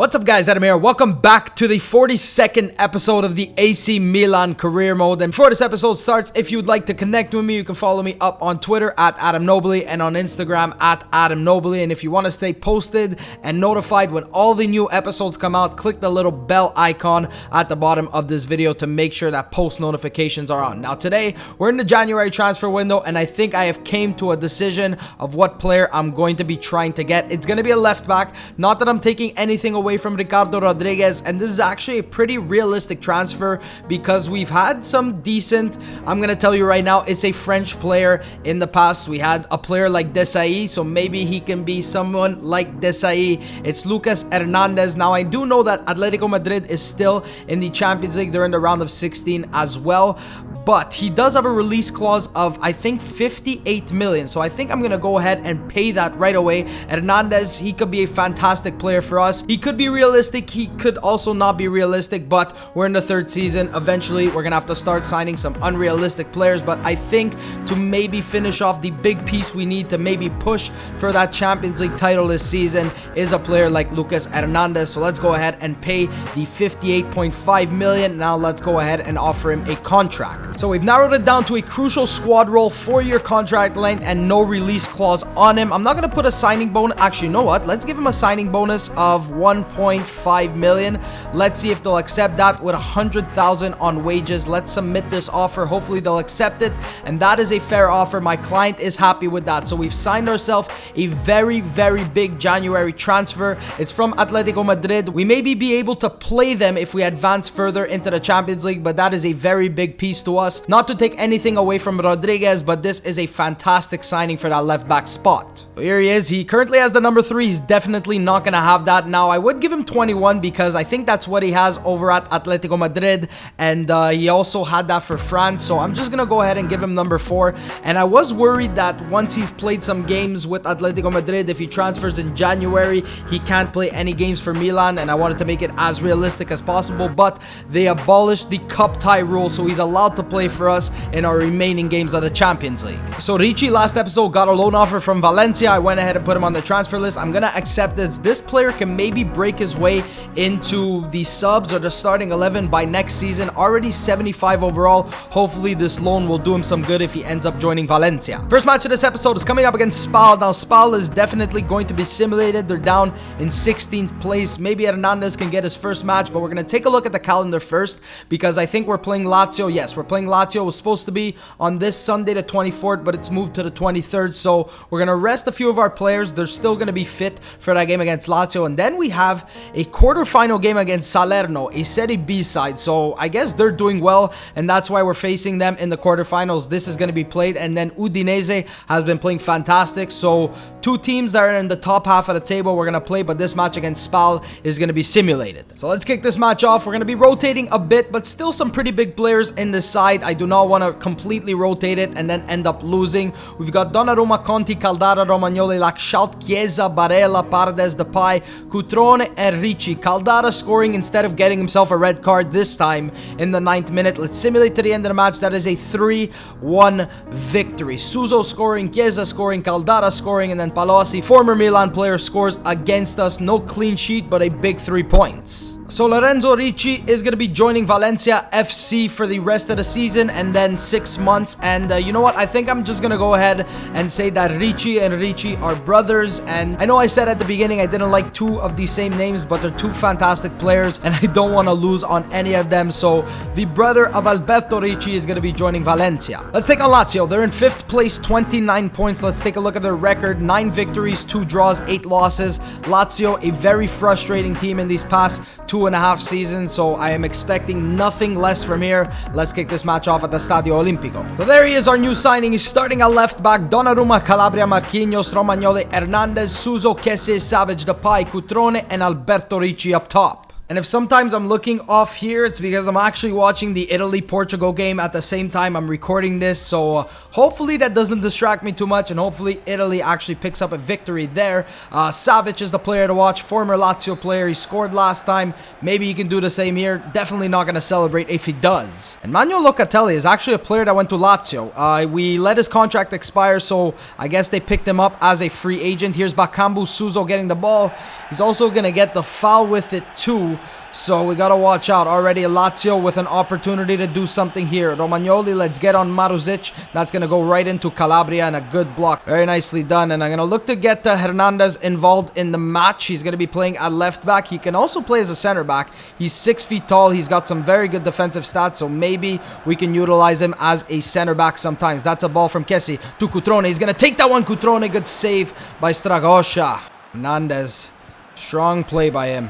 What's up guys, Adam here. Welcome back to the 42nd episode of the AC Milan career mode. And before this episode starts, if you'd like to connect with me, you can follow me up on Twitter at Adam Nobly and on Instagram at Adam Nobly. And if you want to stay posted and notified when all the new episodes come out, click the little bell icon at the bottom of this video to make sure that post notifications are on. Now today, we're in the January transfer window and I think I have came to a decision of what player I'm going to be trying to get. It's going to be a left back. Not that I'm taking anything away from Ricardo Rodriguez, and this is actually a pretty realistic transfer because we've had some decent, I'm gonna tell you right now, it's a French player. In the past we had a player like Desailly, so maybe he can be someone like Desailly. It's Lucas Hernandez. Now I do know that Atletico Madrid is still in the Champions League. They're in the round of 16 as well, but he does have a release clause of I think 58 million, so I think I'm gonna go ahead and pay that right away. Hernandez, he could be a fantastic player for us. He could be realistic, he could also not be realistic, but we're in the third season. Eventually we're gonna have to start signing some unrealistic players, but I think to maybe finish off the big piece we need to maybe push for that Champions League title this season is a player like Lucas Hernandez. So let's go ahead and pay the 58.5 million. Now let's go ahead and offer him a contract. So we've narrowed it down to a crucial squad role, 4-year contract length, and no release clause on him. I'm not going to put a signing bonus. Actually, you know what? Let's give him a signing bonus of 1.5 million. Let's see if they'll accept that with 100,000 on wages. Let's submit this offer. Hopefully they'll accept it, and that is a fair offer. My client is happy with that. So we've signed ourselves a very, very big January transfer. It's from Atletico Madrid. We maybe be able to play them if we advance further into the Champions League, but that is a very big piece to us. Not to take anything away from Rodriguez, but this is a fantastic signing for that left back spot. So here he is. He currently has the number 3. He's definitely not going to have that. Now, I would give him 21 because I think that's what he has over at Atletico Madrid, and he also had that for France. So I'm just going to go ahead and give him number 4. And I was worried that once he's played some games with Atletico Madrid, if he transfers in January, he can't play any games for Milan, and I wanted to make it as realistic as possible, but they abolished the cup tie rule, so he's allowed to play for us in our remaining games of the Champions League. So Ricci last episode got a loan offer from Valencia. I went ahead and put him on the transfer list. I'm gonna accept this. This player can maybe break his way into the subs or the starting 11 by next season. Already 75 overall. Hopefully this loan will do him some good if he ends up joining Valencia. First match of this episode is coming up against Spal. Now Spal is definitely going to be simulated. They're down in 16th place. Maybe Hernandez can get his first match, but we're gonna take a look at the calendar first because I think we're playing Lazio. Yes, we're playing Lazio. It was supposed to be on this Sunday the 24th, but it's moved to the 23rd, so we're gonna rest a few of our players. They're still gonna be fit for that game against Lazio, and then we have a quarterfinal game against Salerno, a Serie B side, so I guess they're doing well, and that's why we're facing them in the quarterfinals. This is gonna be played, and then Udinese has been playing fantastic, so two teams that are in the top half of the table we're gonna play, but this match against Spal is gonna be simulated. So let's kick this match off. We're gonna be rotating a bit, but still some pretty big players in this side. I do not want to completely rotate it and then end up losing. We've got Donnarumma, Conti, Caldara, Romagnoli, Lakshout, Chiesa, Barella, Paredes, Depay, Cutrone, and Ricci. Caldara scoring instead of getting himself a red card this time in the 9th minute. Let's simulate to the end of the match. That is a 3-1 victory. Suso scoring, Chiesa scoring, Caldara scoring, and then Palossi, former Milan player, scores against us. No clean sheet, but a big 3 points. So Lorenzo Ricci is going to be joining Valencia FC for the rest of the season and then 6 months. And you know what? I think I'm just going to go ahead and say that Ricci and Ricci are brothers. And I know I said at the beginning I didn't like 2 of the same names, but they're 2 fantastic players and I don't want to lose on any of them. So the brother of Alberto Ricci is going to be joining Valencia. Let's take on Lazio. They're in 5th place, 29 points. Let's take a look at their record. 9 victories, 2 draws, 8 losses. Lazio, a very frustrating team in these past 2.5 seasons, so I am expecting nothing less from here. Let's kick this match off at the Stadio Olimpico. So there he is, our new signing. He's starting at left back. Donnarumma, Calabria, Marquinhos, Romagnoli, Hernandez, Suso, Kessie, Savage, Depay, Cutrone, and Alberto Ricci up top. And if sometimes I'm looking off here, it's because I'm actually watching the Italy-Portugal game at the same time I'm recording this. So hopefully that doesn't distract me too much, and hopefully Italy actually picks up a victory there. Savic is the player to watch, former Lazio player. He scored last time. Maybe he can do the same here. Definitely not going to celebrate if he does. And Manuel Locatelli is actually a player that went to Lazio. We let his contract expire, so I guess they picked him up as a free agent. Here's Bakambu, Suso getting the ball. He's also going to get the foul with it too. So we got to watch out. Already Lazio with an opportunity to do something here. Romagnoli, let's get on Maruzic. That's going to go right into Calabria, and a good block. Very nicely done. And I'm going to look to get Hernandez involved in the match. He's going to be playing at left back. He can also play as a center back. He's 6 feet tall. He's got some very good defensive stats, so maybe we can utilize him as a center back sometimes. That's a ball from Kessie to Cutrone. He's going to take that one. Cutrone, good save by Stragosha. Hernandez, strong play by him.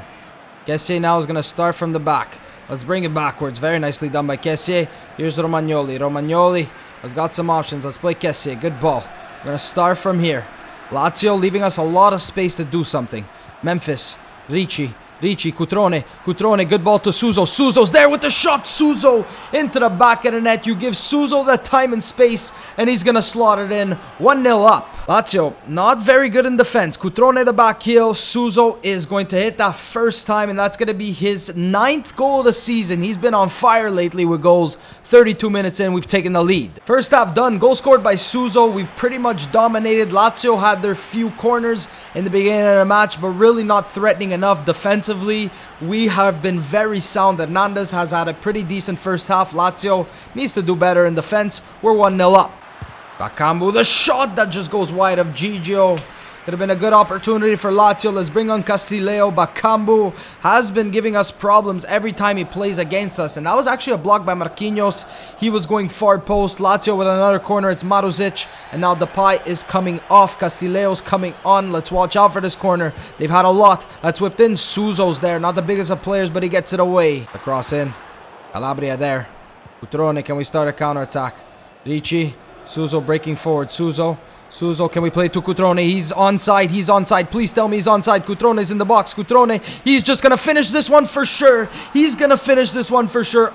Kessie now is going to start from the back. Let's bring it backwards. Very nicely done by Kessie. Here's Romagnoli. Romagnoli has got some options. Let's play Kessie. Good ball. We're going to start from here. Lazio leaving us a lot of space to do something. Memphis. Ricci, Cutrone, good ball to Suso. Suso's there with the shot. Suso into the back of the net. You give Suso the time and space, and he's going to slot it in. 1-0 up. Lazio, not very good in defense. Cutrone the back heel. Suso is going to hit that first time, and that's going to be his 9th goal of the season. He's been on fire lately with goals. 32 minutes in, we've taken the lead. First half done. Goal scored by Suso. We've pretty much dominated. Lazio had their few corners in the beginning of the match, but really not threatening enough defensively. We have been very sound. Hernandez has had a pretty decent first half. Lazio needs to do better in defense. We're 1-0 up. Bakambu, the shot that just goes wide of Gigio. Could have been a good opportunity for Lazio. Let's bring on Castillejo. Bakambu has been giving us problems every time he plays against us. And that was actually a block by Marquinhos. He was going far post. Lazio with another corner. It's Maruzic. And now Depay is coming off. Castillejo's coming on. Let's watch out for this corner. They've had a lot. That's whipped in. Suso's there. Not the biggest of players, but he gets it away. The cross in. Calabria there. Cutrone, can we start a counter-attack? Ricci. Suso breaking forward. Suso, can we play to Cutrone? He's onside. Please tell me he's onside. Cutrone's in the box. Cutrone, he's just going to finish this one for sure.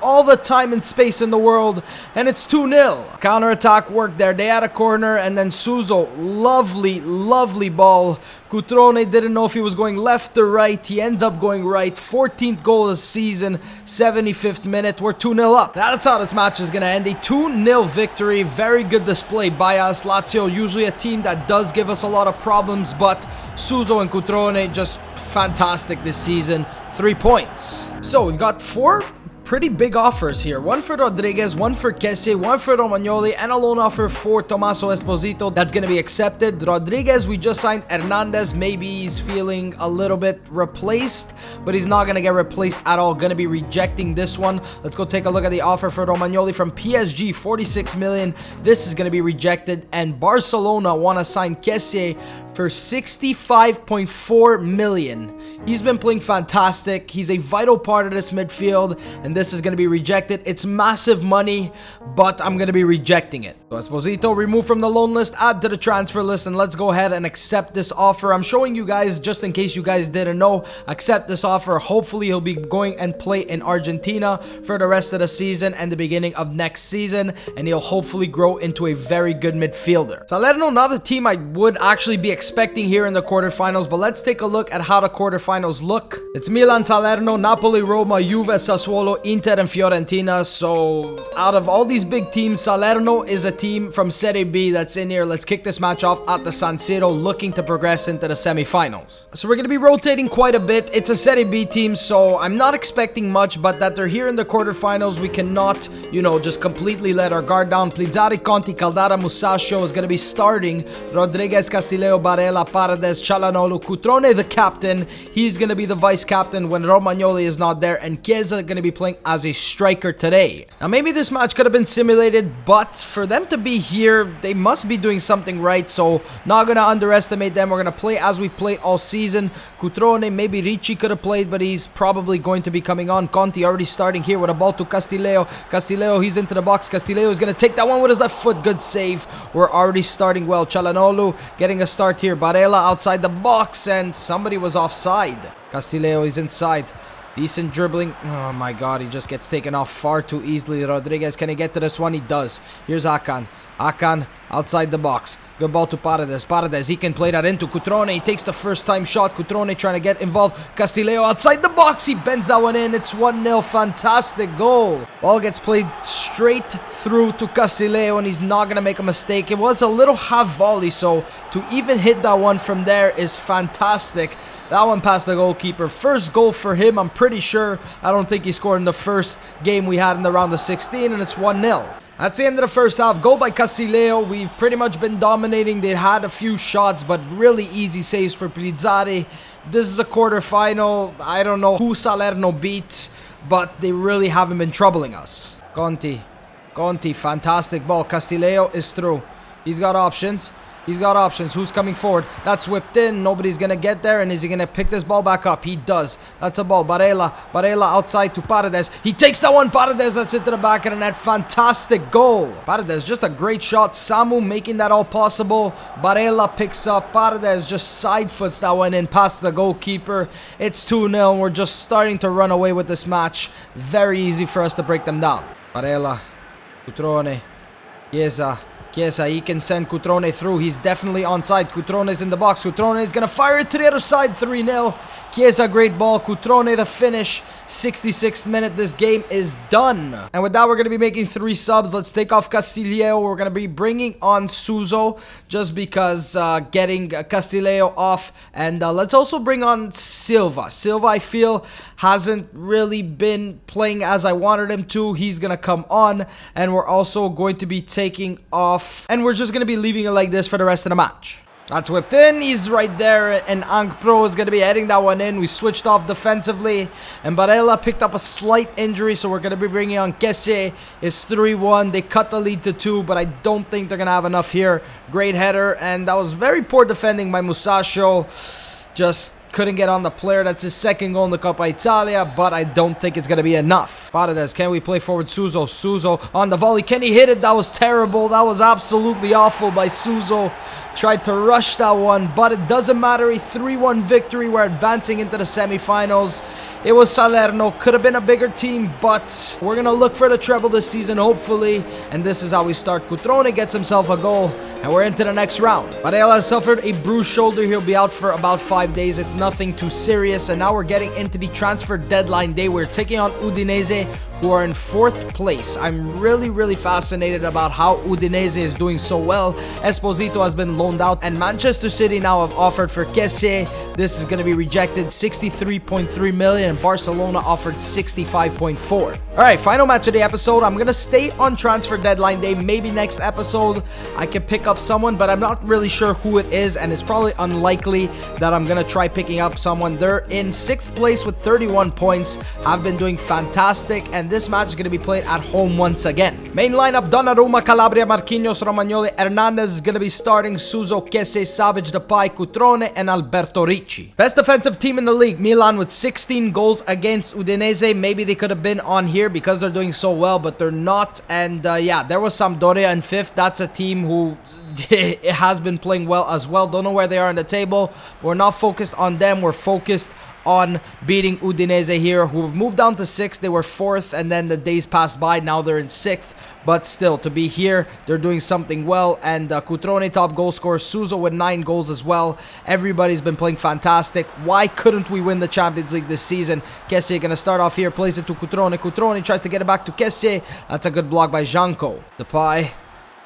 All the time and space in the world. And it's 2-0. Counter-attack work there. They had a corner. And then Suso, lovely ball. Cutrone didn't know if he was going left or right. He ends up going right. 14th goal of the season. 75th minute. We're 2-0 up. That's how this match is going to end. A 2-0 victory. Very good display by us. Lazio, usually a team that does give us a lot of problems, but Suso and Cutrone just fantastic this season. 3 points. So we've got 4 pretty big offers here. One for Rodriguez, one for Kessie, one for Romagnoli, and a loan offer for Tommaso Esposito. That's going to be accepted. Rodriguez, we just signed Hernandez. Maybe he's feeling a little bit replaced, but he's not going to get replaced at all. Going to be rejecting this one. Let's go take a look at the offer for Romagnoli from PSG, 46 million. This is going to be rejected. And Barcelona want to sign Kessie for 65.4 million. He's been playing fantastic. He's a vital part of this midfield, and this is going to be rejected. It's massive money, but I'm going to be rejecting it. So Esposito removed from the loan list, add to the transfer list, and let's go ahead and accept this offer. I'm showing you guys, just in case you guys didn't know, accept this offer. Hopefully he'll be going and play in Argentina for the rest of the season and the beginning of next season, and he'll hopefully grow into a very good midfielder. Salerno, another team I would actually be expecting here in the quarterfinals, but let's take a look at how the quarterfinals look. It's Milan, Salerno, Napoli, Roma, Juve, Sassuolo, Inter, and Fiorentina. So out of all these big teams, Salerno is a team from Serie B that's in here. Let's kick this match off at the San Siro, looking to progress into the semifinals. So we're going to be rotating quite a bit. It's a Serie B team, so I'm not expecting much, but that they're here in the quarterfinals, we cannot, just completely let our guard down. Plizzari, Conti, Caldara, Musacchio is going to be starting. Rodriguez, Castillejo, Barella, Paredes, Çalhanoğlu, Cutrone, the captain. He's going to be the vice captain when Romagnoli is not there, and Chiesa going to be playing as a striker today. Now, maybe this match could have been simulated, but for them to be here, they must be doing something right, so not going to underestimate them. We're going to play as we've played all season. Cutrone, maybe Ricci could have played, but he's probably going to be coming on. Conti already starting here with a ball to Castillejo. Castillejo, he's into the box. Castillejo is going to take that one with his left foot. Good save. We're already starting well. Çalhanoğlu getting a start here. Barella outside the box, and somebody was offside. Castillejo is inside. Decent dribbling. Oh my god, he just gets taken off far too easily. Rodriguez, can he get to this one? He does. Here's Hakan. Hakan outside the box. Good ball to Paredes. Paredes, he can play that into Cutrone. He takes the first time shot. Cutrone trying to get involved. Castillejo outside the box. He bends that one in. It's 1-0. Fantastic goal. Ball gets played straight through to Castillejo, and he's not going to make a mistake. It was a little half volley, so to even hit that one from there is fantastic. That one past the goalkeeper. First goal for him, I'm pretty sure. I don't think he scored in the first game we had in the round of 16, and it's 1-0. That's the end of the first half. Goal by Castillejo. We've pretty much been dominating. They had a few shots, but really easy saves for Plizzari. This is a quarterfinal. I don't know who Salerno beats, but they really haven't been troubling us. Conti, fantastic ball. Castillejo is through. He's got options. Who's coming forward? That's whipped in. Nobody's going to get there. And is he going to pick this ball back up? He does. That's a ball. Barella outside to Paredes. He takes that one. Paredes, that's it to the back of the net. Fantastic goal. Paredes, just a great shot. Samu making that all possible. Barella picks up. Paredes just side foots that one in past the goalkeeper. It's 2-0. We're just starting to run away with this match. Very easy for us to break them down. Barella. Cutrone. Chiesa, he can send Cutrone through. He's definitely onside. Cutrone's in the box. Cutrone is going to fire it to the other side. 3-0. Chiesa, great ball. Cutrone, the finish. 66th minute. This game is done. And with that, we're going to be making 3 subs. Let's take off Castillejo. We're going to be bringing on Suso just because getting Castillejo off. And let's also bring on Silva. Silva, I feel, hasn't really been playing as I wanted him to. He's going to come on. And we're also going to be taking off. And we're just going to be leaving it like this for the rest of the match. That's whipped in. He's right there. And Ang Pro is going to be heading that one in. We switched off defensively. And Barella picked up a slight injury. So we're going to be bringing on Kesse. It's 3-1. They cut the lead to 2. But I don't think they're going to have enough here. Great header. And that was very poor defending by Musacchio. Just couldn't get on the player. That's his second goal in the Coppa Italia, but I don't think it's going to be enough. Paredes, can we play forward? Suso on the volley. Can he hit it? That was terrible. That was absolutely awful by Suso. Tried to rush that one, but it doesn't matter. A 3-1 victory. We're advancing into the semifinals. It was Salerno. Could have been a bigger team, but we're going to look for the treble this season, hopefully. And this is how we start. Cutrone gets himself a goal, and we're into the next round. Barella has suffered a bruised shoulder. He'll be out for about 5 days. It's nothing too serious. And now we're getting into the transfer deadline day. We're taking on Udinese, who are in 4th place. I'm really fascinated about how Udinese is doing so well. Esposito has been loaned out, and Manchester City now have offered for Kesse. This is going to be rejected. 63.3 million, and Barcelona offered 65.4. Alright, final match of the episode. I'm going to stay on transfer deadline day. Maybe next episode I can pick up someone, but I'm not really sure who it is, and it's probably unlikely that I'm going to try picking up someone. They're in 6th place with 31 points. Have been doing fantastic, and this match is going to be played at home once again. Main lineup: Donnarumma, Calabria, Marquinhos, Romagnoli, Hernandez is going to be starting. Suso, Kesse, Savage, Depay, Cutrone, and Alberto Ricci. Best defensive team in the league: Milan with 16 goals against Udinese. Maybe they could have been on here because they're doing so well, but they're not. And yeah, there was Sampdoria in 5th. That's a team who has been playing well as well. Don't know where they are on the table. We're not focused on them. We're focused on beating Udinese here, who have moved down to 6th. They were 4th, and then the days passed by. Now they're in 6th. But still, to be here, they're doing something well. And Cutrone, top goal scorer. Suso with 9 goals as well. Everybody's been playing fantastic. Why couldn't we win the Champions League this season? Kesse going to start off here. Plays it to Cutrone. Cutrone tries to get it back to Kesse. That's a good block by Janko. Depay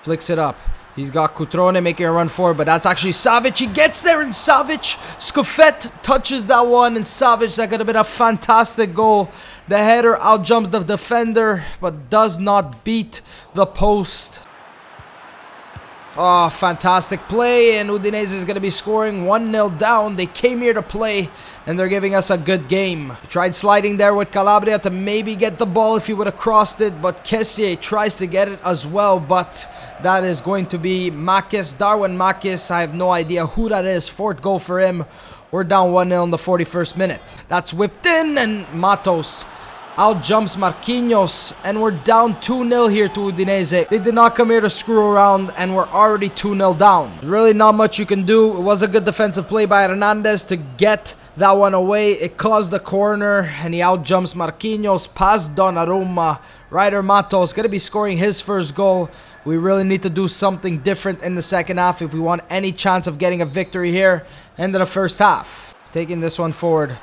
flicks it up. He's got Cutrone making a run forward, but that's actually Savic. He gets there, and Savic, Scuffet touches that one, and Savic, that could have been a fantastic goal. The header outjumps the defender, but does not beat the post. Oh, fantastic play, and Udinese is going to be scoring 1-0 down. They came here to play, and they're giving us a good game. Tried sliding there with Calabria to maybe get the ball if he would have crossed it, but Kesse tries to get it as well, but that is going to be Makis, Darwin Makis. I have no idea who that is. 4th goal for him. We're down 1-0 in the 41st minute. That's whipped in, and Matos Out jumps Marquinhos, and we're down 2-0 here to Udinese. They did not come here to screw around, and we're already 2-0 down. There's really not much you can do. It was a good defensive play by Hernandez to get that one away. It caused the corner, and he out jumps Marquinhos past Donnarumma. Ryder Matos going to be scoring his first goal. We really need to do something different in the second half if we want any chance of getting a victory here. End of the first half. He's taking this one forward.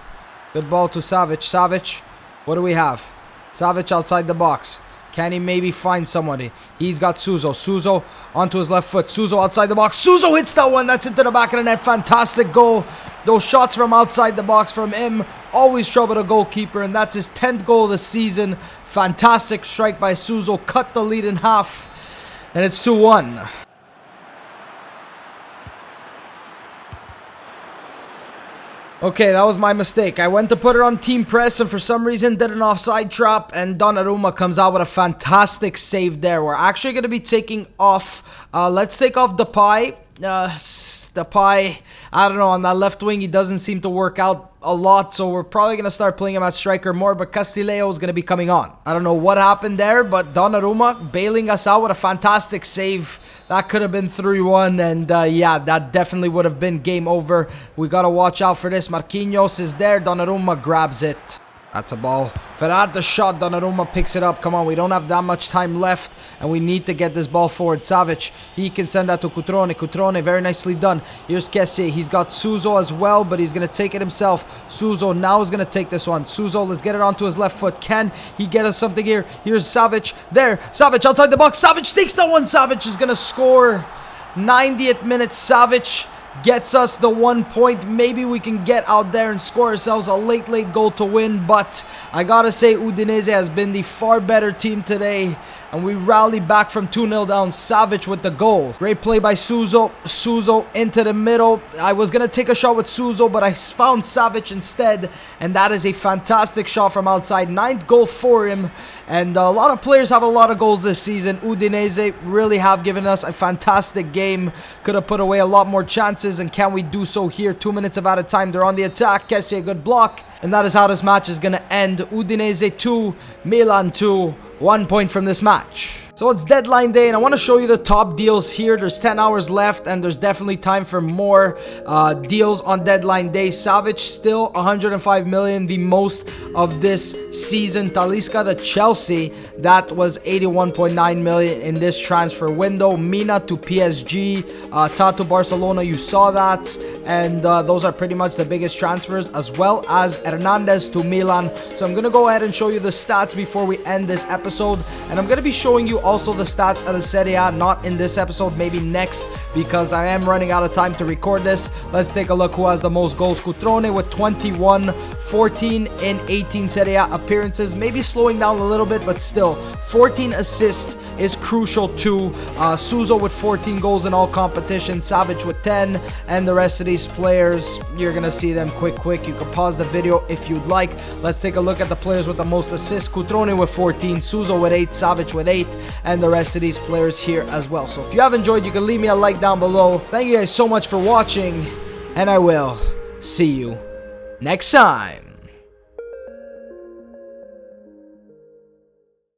Good ball to Savic. Savic, what do we have? Savic outside the box. Can he maybe find somebody? He's got Suso. Suso onto his left foot. Suso outside the box. Suso hits that one. That's into the back of the net. Fantastic goal. Those shots from outside the box from him always trouble the goalkeeper, and that's his 10th goal of the season. Fantastic strike by Suso. Cut the lead in half. And it's 2-1. Okay, that was my mistake. I went to put it on team press and for some reason did an offside trap, and Donnarumma comes out with a fantastic save there. We're actually going to be taking off. Let's take off Depay. Depay, I don't know, on that left wing, he doesn't seem to work out a lot, so we're probably going to start playing him as striker more, but Castillejo is going to be coming on. I don't know what happened there, but Donnarumma bailing us out with a fantastic save. That could have been 3-1, and yeah, that definitely would have been game over. We got to watch out for this. Marquinhos is there. Donnarumma grabs it. That's a ball. Ferrat the shot. Donnarumma picks it up. Come on, we don't have that much time left, and we need to get this ball forward. Savic, he can send that to Cutrone. Cutrone, very nicely done. Here's Kessie. He's got Suso as well, but he's going to take it himself. Suso now is going to take this one. Suso, let's get it onto his left foot. Can he get us something here? Here's Savic. There. Savic outside the box. Savic takes that one. Savic is going to score. 90th minute. Savic gets us the 1 point. Maybe we can get out there and score ourselves a late goal to win, but I gotta say Udinese has been the far better team today, and we rallied back from 2-0 down. Savic with the goal. Great play by Suso. Suso into the middle. I was gonna take a shot with Suso, but I found Savic instead, and that is a fantastic shot from outside. 9th goal for him, and a lot of players have a lot of goals this season. Udinese really have given us a fantastic game. Could have put away a lot more chances, and can we do so here? 2 minutes of added time. They're on the attack. Kessie, a good block. And that is how this match is going to end. Udinese 2, Milan 2. 1 point from this match. So it's deadline day, and I want to show you the top deals here. There's 10 hours left, and there's definitely time for more deals on deadline day. Savic still 105 million, the most of this season. Talisca to Chelsea, that was 81.9 million in this transfer window. Mina to PSG, Ta to Barcelona, you saw that, and those are pretty much the biggest transfers, as well as Hernandez to Milan. So I'm gonna go ahead and show you the stats before we end this episode, and I'm gonna be showing you also the stats of the Serie A, not in this episode, maybe next, because I am running out of time to record this. Let's take a look who has the most goals. Cutrone with 21, 14 in 18 Serie A appearances, maybe slowing down a little bit, but still 14 assists is crucial too. Suso with 14 goals in all competitions, Savic with 10, and the rest of these players, you're gonna see them quick. You can pause the video if you'd like. Let's take a look at the players with the most assists. Cutrone with 14, Suso with 8, Savic with 8, and the rest of these players here as well. So if you have enjoyed, you can leave me a like down below. Thank you guys so much for watching, and I will see you next time.